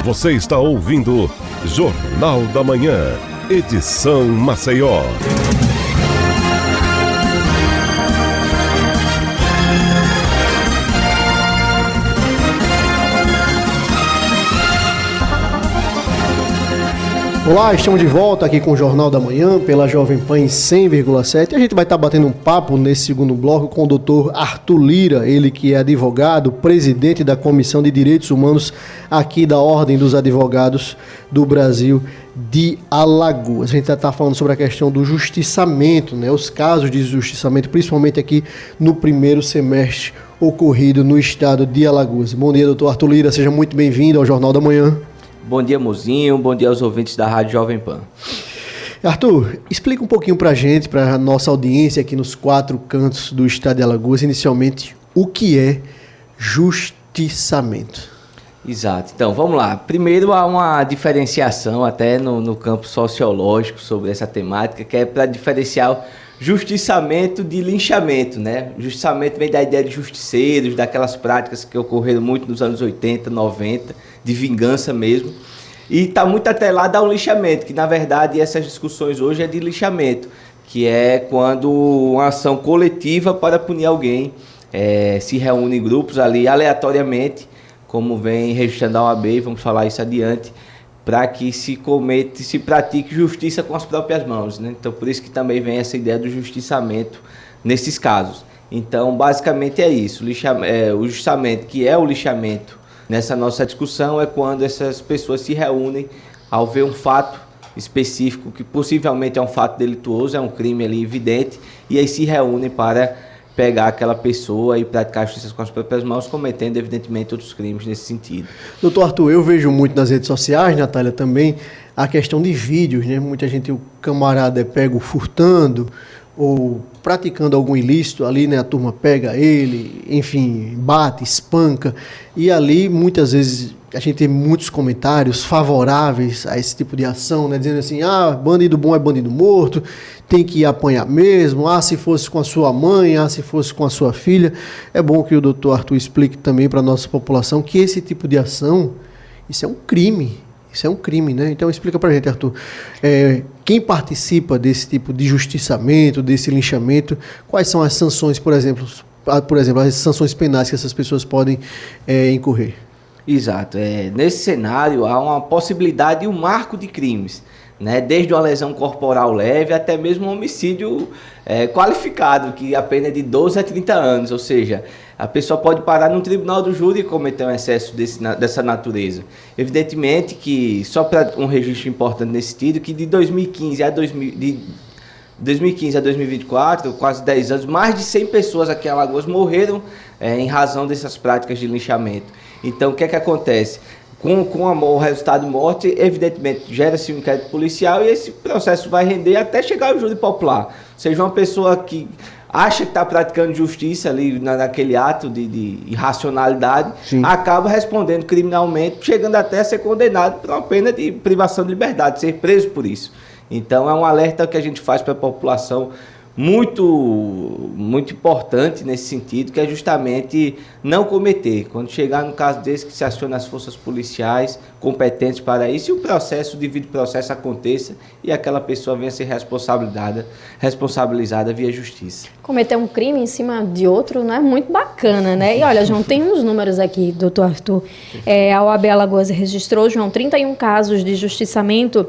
Você está ouvindo Jornal da Manhã, edição Maceió. Olá, estamos de volta aqui com o Jornal da Manhã, pela Jovem Pan em 100,7. A gente vai estar batendo um papo nesse segundo bloco com o Dr. Arthur Lira, ele que é advogado, presidente da Comissão de Direitos Humanos aqui da Ordem dos Advogados do Brasil de Alagoas. A gente está falando sobre a questão do justiçamento, né? Os casos de justiçamento, principalmente aqui no primeiro semestre ocorrido no estado de Alagoas. Bom dia, doutor Arthur Lira, seja muito bem-vindo ao Jornal da Manhã. Bom dia, mozinho. Bom dia aos ouvintes da Rádio Jovem Pan. Arthur, explica um pouquinho pra gente, pra nossa audiência aqui nos 4 cantos do estado de Alagoas, inicialmente, o que é justiçamento. Exato. Então, vamos lá. Primeiro, há uma diferenciação até no campo sociológico sobre essa temática, que é para diferenciar justiçamento de linchamento, né? Justiçamento vem da ideia de justiceiros, daquelas práticas que ocorreram muito nos anos 80, 90, de vingança mesmo. E está muito atrelado ao linchamento, que na verdade essas discussões hoje é de linchamento, que é quando uma ação coletiva para punir alguém se reúne em grupos ali aleatoriamente, como vem registrando a OAB, vamos falar isso adiante, para que se pratique justiça com as próprias mãos, né? Então, por isso que também vem essa ideia do justiçamento nesses casos. Então, basicamente é isso. O justiçamento, que é o lixamento nessa nossa discussão, é quando essas pessoas se reúnem ao ver um fato específico, que possivelmente é um fato delituoso, é um crime ali evidente, e aí se reúnem para pegar aquela pessoa e praticar justiça com as próprias mãos, cometendo, evidentemente, outros crimes nesse sentido. Doutor Arthur, eu vejo muito nas redes sociais, Natália, também, a questão de vídeos, né? Muita gente, o camarada é pego furtando ou praticando algum ilícito ali, né? A turma pega ele, enfim, bate, espanca, e ali, muitas vezes, a gente tem muitos comentários favoráveis a esse tipo de ação, né? Dizendo assim, bandido bom é bandido morto, tem que apanhar mesmo, se fosse com a sua mãe, se fosse com a sua filha. É bom que o doutor Arthur explique também para a nossa população que esse tipo de ação, isso é um crime, né? Então explica para a gente, Arthur, quem participa desse tipo de justiçamento, desse linchamento, quais são as sanções, por exemplo, as sanções penais que essas pessoas podem incorrer? Exato. Nesse cenário, há uma possibilidade e um marco de crimes, né? Desde uma lesão corporal leve até mesmo um homicídio qualificado, que a pena é de 12 a 30 anos, ou seja, a pessoa pode parar num tribunal do júri e cometer um excesso dessa natureza. Evidentemente que, só para um registro importante nesse sentido, que de 2015 a 2024, quase 10 anos, mais de 100 pessoas aqui em Alagoas morreram em razão dessas práticas de linchamento. Então, o que é que acontece? Com o resultado de morte, evidentemente, gera-se um inquérito policial e esse processo vai render até chegar ao júri popular. Ou seja, uma pessoa que acha que está praticando justiça ali naquele ato de irracionalidade, sim, acaba respondendo criminalmente, chegando até a ser condenado por uma pena de privação de liberdade, ser preso por isso. Então, é um alerta que a gente faz para a população muito, muito importante nesse sentido, que é justamente não cometer. Quando chegar no caso desse, que se acione as forças policiais competentes para isso e o devido processo aconteça e aquela pessoa venha a ser responsabilizada via justiça. Cometer um crime em cima de outro não é muito bacana, né? E olha, João, tem uns números aqui, doutor Arthur. A OAB Alagoas registrou, João, 31 casos de justiçamento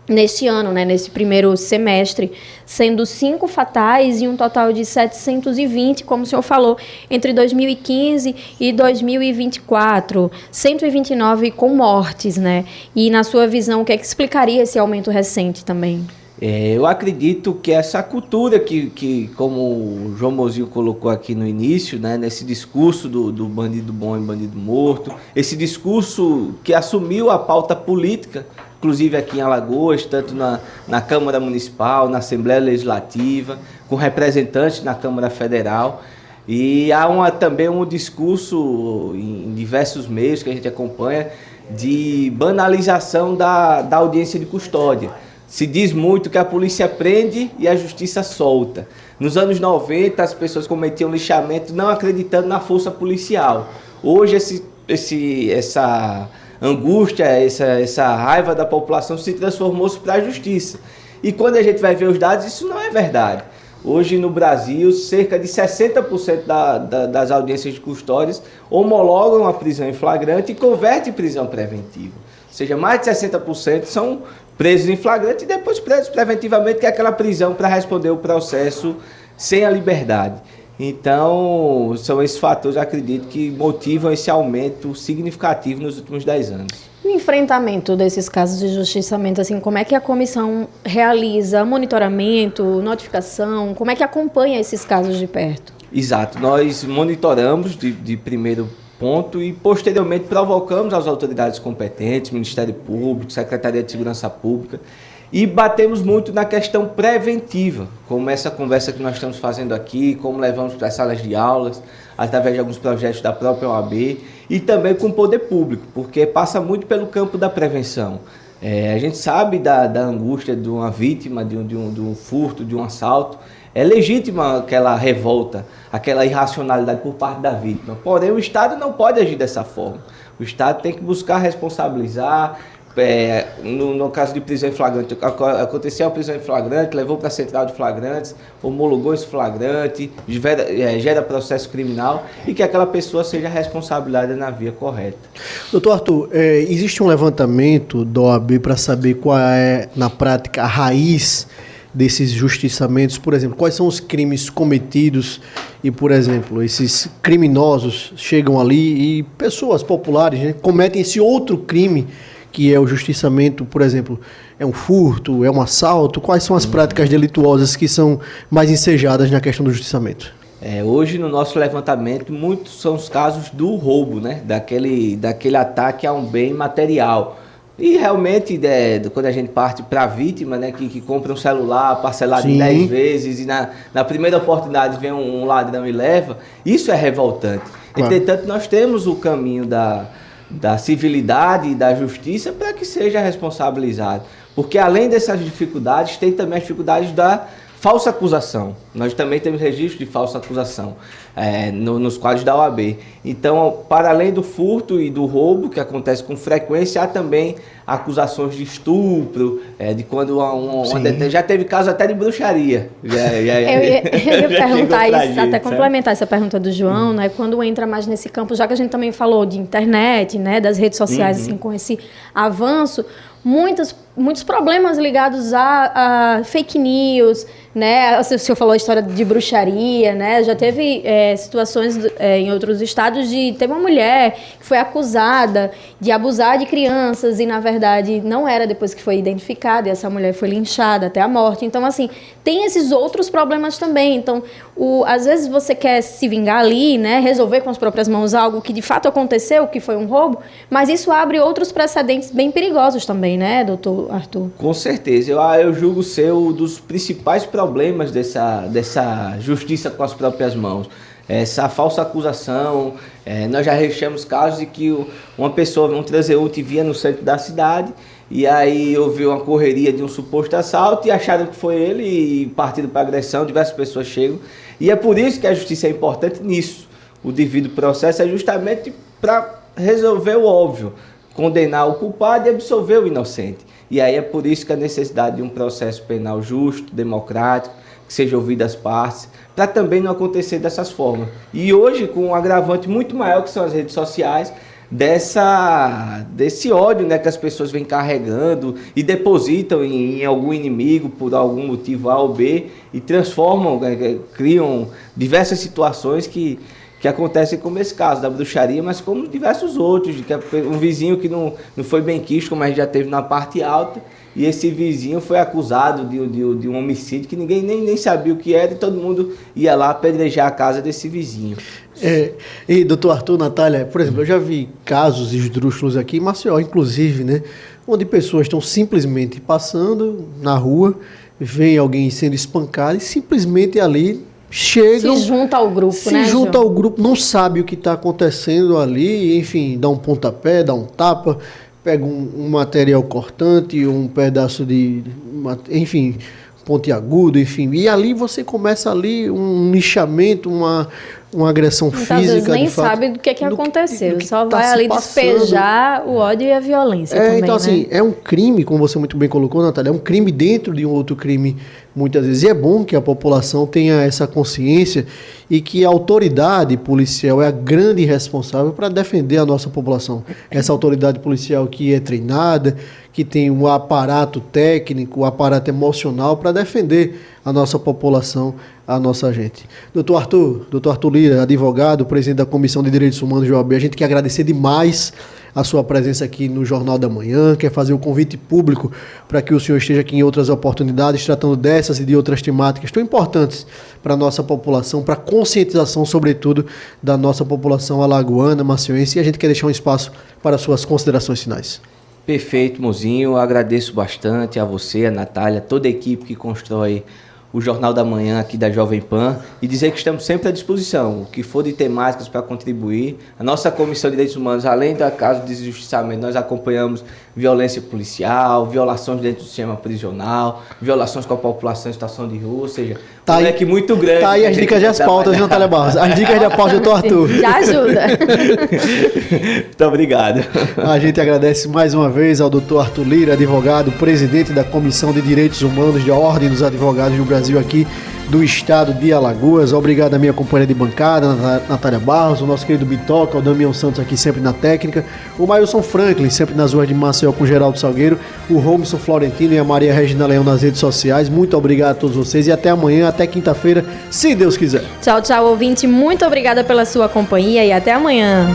neste ano, né, nesse primeiro semestre, sendo 5 fatais e um total de 720, como o senhor falou, entre 2015 e 2024, 129 com mortes, né? E na sua visão, o que é que explicaria esse aumento recente também? Eu acredito que essa cultura que como o João Mozinho colocou aqui no início, né, nesse discurso do bandido bom e bandido morto, esse discurso que assumiu a pauta política, inclusive aqui em Alagoas, tanto na Câmara Municipal, na Assembleia Legislativa, com representantes na Câmara Federal. E há também um discurso em diversos meios que a gente acompanha de banalização da audiência de custódia. Se diz muito que a polícia prende e a justiça solta. Nos anos 90, as pessoas cometiam lixamento não acreditando na força policial. Hoje, essa angústia, essa raiva da população se transformou-se para a justiça. E quando a gente vai ver os dados, isso não é verdade. Hoje no Brasil, cerca de 60% das audiências de custódias homologam a prisão em flagrante e convertem em prisão preventiva. Ou seja, mais de 60% são presos em flagrante e depois presos preventivamente, que é aquela prisão para responder o processo sem a liberdade. Então, são esses fatores, acredito, que motivam esse aumento significativo nos últimos 10 anos. O enfrentamento desses casos de justiçamento, assim, como é que a comissão realiza monitoramento, notificação, como é que acompanha esses casos de perto? Exato, nós monitoramos de primeiro ponto e posteriormente provocamos as autoridades competentes, Ministério Público, Secretaria de Segurança Pública, e batemos muito na questão preventiva, como essa conversa que nós estamos fazendo aqui, como levamos para as salas de aulas, através de alguns projetos da própria OAB, e também com o poder público, porque passa muito pelo campo da prevenção. A gente sabe da angústia de uma vítima, de um furto, de um assalto. É legítima aquela revolta, aquela irracionalidade por parte da vítima. Porém, o Estado não pode agir dessa forma. O Estado tem que buscar responsabilizar. No caso de prisão em flagrante, aconteceu a prisão em flagrante, levou para a central de flagrantes, homologou esse flagrante, gera processo criminal e que aquela pessoa seja responsabilizada na via correta. Doutor Arthur, existe um levantamento da OAB para saber qual é, na prática, a raiz desses justiçamentos? Por exemplo, quais são os crimes cometidos e, por exemplo, esses criminosos chegam ali e pessoas populares, né, cometem esse outro crime que é o justiçamento, por exemplo, é um furto, é um assalto? Quais são as práticas delituosas que são mais ensejadas na questão do justiçamento? Hoje, no nosso levantamento, muitos são os casos do roubo, né? daquele ataque a um bem material. E realmente, quando a gente parte para a vítima, né, que compra um celular parcelado em 10 vezes e na primeira oportunidade vem um ladrão e leva, isso é revoltante. Claro. Entretanto, nós temos o caminho da civilidade e da justiça para que seja responsabilizado. Porque além dessas dificuldades, tem também as dificuldades da falsa acusação. Nós também temos registro de falsa acusação nos quadros da OAB. Então, para além do furto e do roubo, que acontece com frequência, há também acusações de estupro, de quando já teve caso até de bruxaria. Eu ia perguntar isso, até complementar essa pergunta do João, né? Quando entra mais nesse campo, já que a gente também falou de internet, né, das redes sociais, assim, com esse avanço, muitos problemas ligados a fake news, né? O senhor falou a história de bruxaria, né? Já teve situações em outros estados teve uma mulher que foi acusada de abusar de crianças e, na verdade, não era, depois que foi identificada, e essa mulher foi linchada até a morte. Então, assim, tem esses outros problemas também. Então, às vezes você quer se vingar ali, né? Resolver com as próprias mãos algo que de fato aconteceu, que foi um roubo, mas isso abre outros precedentes bem perigosos também, né, doutor Arthur? Com certeza. Eu julgo ser um dos principais problemas dessa justiça com as próprias mãos. Essa falsa acusação, nós já registramos casos de que uma pessoa, um transeunte, via no centro da cidade e aí houve uma correria de um suposto assalto e acharam que foi ele e partiram para agressão, diversas pessoas chegam. E é por isso que a justiça é importante nisso. O devido processo é justamente para resolver o óbvio, condenar o culpado e absolver o inocente. E aí é por isso que a necessidade de um processo penal justo, democrático, que seja ouvido as partes, para também não acontecer dessas formas. E hoje, com um agravante muito maior, que são as redes sociais, desse ódio, né, que as pessoas vêm carregando e depositam em algum inimigo por algum motivo A ou B e transformam, criam diversas situações que acontecem como esse caso da bruxaria, mas como diversos outros, de que um vizinho que não foi bem quisto, como a gente já teve na parte alta, e esse vizinho foi acusado de um homicídio que ninguém nem sabia o que era e todo mundo ia lá apedrejar a casa desse vizinho. E doutor Arthur, Natália, por exemplo, eu já vi casos esdrúxulos aqui em Maceió, inclusive, né, onde pessoas estão simplesmente passando na rua, vem alguém sendo espancado e simplesmente ali chegam... Se junta ao grupo, né, Se junta ao grupo, não sabe o que está acontecendo ali, enfim, dá um pontapé, dá um tapa, pega um material cortante, um pedaço enfim, pontiagudo, enfim. E ali você começa ali um lixamento, uma agressão Muitas física, vezes nem de fato, sabe do que aconteceu, do que só tá vai se ali passando. despejar o ódio e a violência também, então, né? assim, é um crime, como você muito bem colocou, Natália, é um crime dentro de um outro crime, muitas vezes. E é bom que a população tenha essa consciência e que a autoridade policial é a grande responsável para defender a nossa população. Essa autoridade policial que é treinada, que tem um aparato técnico, um aparato emocional para defender a nossa população, a nossa gente. Doutor Arthur Lira, advogado, presidente da Comissão de Direitos Humanos de OAB, a gente quer agradecer demais a sua presença aqui no Jornal da Manhã, quer fazer o convite público para que o senhor esteja aqui em outras oportunidades, tratando dessas e de outras temáticas tão importantes para a nossa população, para a conscientização, sobretudo, da nossa população alagoana, maceiense, e a gente quer deixar um espaço para suas considerações finais. Perfeito, Mozinho. Eu agradeço bastante a você, a Natália, toda a equipe que constrói o Jornal da Manhã aqui da Jovem Pan e dizer que estamos sempre à disposição. O que for de temáticas para contribuir. A nossa Comissão de Direitos Humanos, além do caso de injustiçamento, nós acompanhamos violência policial, violações dentro do sistema prisional, violações com a população em situação de rua, ou seja, tá aí, que muito grande. Tá aí as dicas das pautas, viu, Natália Barros? As dicas da pauta do Arthur. Já ajuda. Muito obrigado. A gente agradece mais uma vez ao doutor Arthur Lira, advogado, presidente da Comissão de Direitos Humanos da Ordem dos Advogados do Brasil aqui do estado de Alagoas. Obrigado à minha companheira de bancada, Natália Barros, o nosso querido Bitoca, o Damião Santos aqui sempre na técnica, o Mailson Franklin sempre nas ruas de Maceió com Geraldo Salgueiro, o Robson Florentino e a Maria Regina Leão nas redes sociais. Muito obrigado a todos vocês e até amanhã, até quinta-feira, se Deus quiser. Tchau, tchau, ouvinte. Muito obrigada pela sua companhia e até amanhã.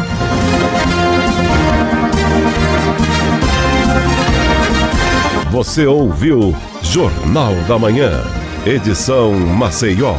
Você ouviu Jornal da Manhã, edição Maceió.